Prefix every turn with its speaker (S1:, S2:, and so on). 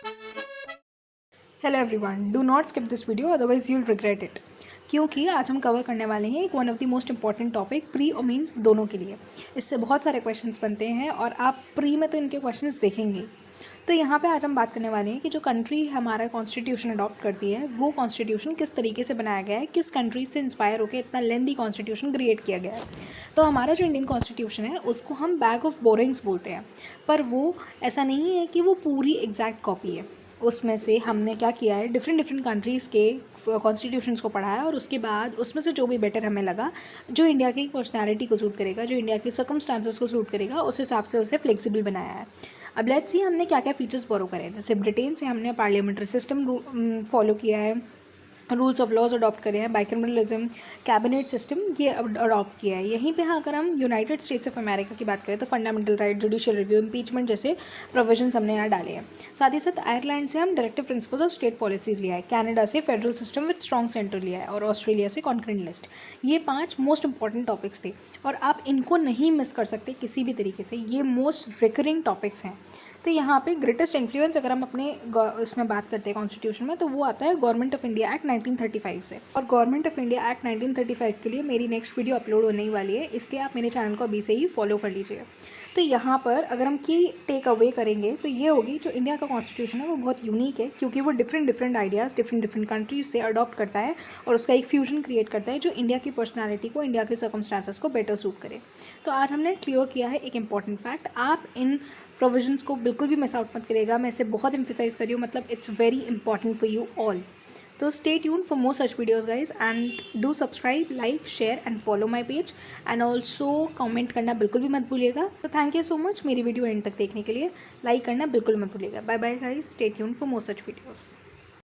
S1: Hello everyone, do not skip this video otherwise you will regret it. क्योंकि आज हम cover करने वाले हैं एक one of the most important topic pre और मीन्स दोनों के लिए। इससे बहुत सारे क्वेश्चंस बनते हैं और आप प्री में तो इनके क्वेश्चंस देखेंगे। तो यहाँ पे आज हम बात करने वाले हैं कि जो कंट्री हमारा कॉन्स्टिट्यूशन अडॉप्ट करती है वो कॉन्स्टिट्यूशन किस तरीके से बनाया गया है, किस कंट्री से इंस्पायर होकर इतना लेंदी कॉन्स्टिट्यूशन क्रिएट किया गया है। तो हमारा जो इंडियन कॉन्स्टिट्यूशन है उसको हम बैग ऑफ बोरिंग्स बोलते हैं, पर वो ऐसा नहीं है कि वो पूरी एग्जैक्ट कॉपी है। उसमें से हमने क्या किया है, डिफरेंट कंट्रीज़ के कॉन्स्टिट्यूशंस को पढ़ा है और उसके बाद उसमें से जो भी बेटर हमें लगा, जो इंडिया की पर्सनैलिटी को सूट करेगा, जो इंडिया के सर्कमस्टांसेस को सूट करेगा, उस हिसाब से उसे फ्लेक्सिबल बनाया है। अब लेट्स सी हमने क्या क्या फीचर्स बोरो करे। जैसे ब्रिटेन से हमने पार्लियामेंट्री सिस्टम फॉलो किया है, रूल्स ऑफ लॉज अडॉप्ट करे हैं, बाइकैमरलिज्म, कैबिनेट सिस्टम ये अडॉप्ट किया है। यहीं पे अगर हम यूनाइटेड स्टेट्स ऑफ अमेरिका की बात करें तो fundamental right, judicial review, impeachment जैसे प्रोविजंस हमने यहाँ डाले हैं। साथ ही साथ आयरलैंड से हम directive principles of state policies लिया है, कनाडा से federal system with strong centre लिया है और ऑस्ट्रेलिया से कॉन्करेंट लिस्ट। ये 5 मोस्ट इंपॉर्टेंट टॉपिक्स थे और आप इनको नहीं मिस कर सकते किसी भी तरीके से। ये मोस्ट रिकरिंग टॉपिक्स हैं। तो यहाँ पे ग्रेटेस्ट इन्फ्लुएंस अगर हम अपने इसमें बात करते हैं कॉन्स्टिट्यूशन में, तो वो आता है गवर्नमेंट ऑफ इंडिया एक्ट 1935 से। और गवर्नमेंट ऑफ इंडिया एक्ट 1935 के लिए मेरी नेक्स्ट वीडियो अपलोड होने ही वाली है, इसलिए आप मेरे चैनल को अभी से ही फॉलो कर लीजिए। तो यहाँ पर अगर हम की टेक अवे करेंगे तो ये होगी, जो इंडिया का कॉन्स्टिट्यूशन है वो बहुत यूनिक है क्योंकि वो डिफरेंट आइडियाज़ डिफरेंट कंट्रीज से अडॉप्ट करता है और उसका एक फ्यूजन क्रिएट करता है जो इंडिया की पर्सनैलिटी को, इंडिया के सर्कमस्टांसेस को बेटर सूट करे। तो आज हमने क्लियर किया है एक इंपॉर्टेंट फैक्ट, आप इन प्रोविजंस को बिल्कुल भी मिस आउट मत करिएगा। मैं इसे बहुत एम्फेसाइज कर रही हूँ, मतलब it's very important for you all. तो stay tune for more such videos guys and do subscribe, like, share and follow my page and also comment करना बिल्कुल भी मत भूलिएगा। तो थैंक यू सो मच मेरी वीडियो एंड तक देखने के लिए। लाइक करना बिल्कुल मत भूलिएगा। Bye bye guys, stay tune for more such videos.